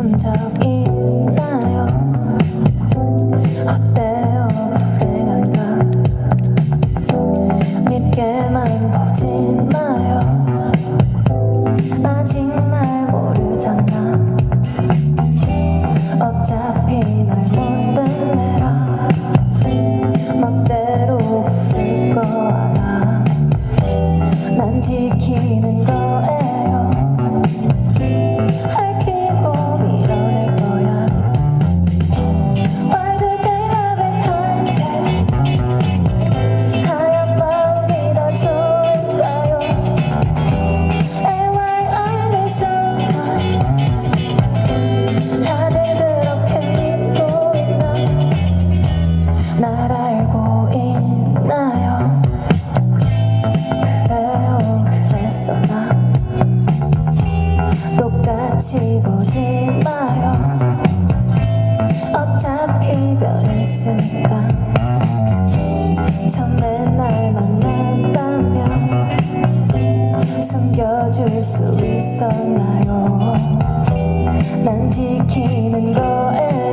본 적 있나요? 어때요 불행한가? 밉게만 보지 마요. 아직 날 모르잖아. 어차피 날 못된 애라 멋대로 부를 거 알아. 난 지키는 거예요. 핥히고 밀어낼 거야. Why did they have it kind? 하얀 마음이 다 좋을까요? And why are they so kind? 다들 그렇게 믿고 있나? 날 알고 있나요? 그래요 그랬었나? 똑같이 보지 마요. 어차피 변했으니까. 처음에 날 만났다면 숨겨줄 수 있었나요? 난 지키는 거에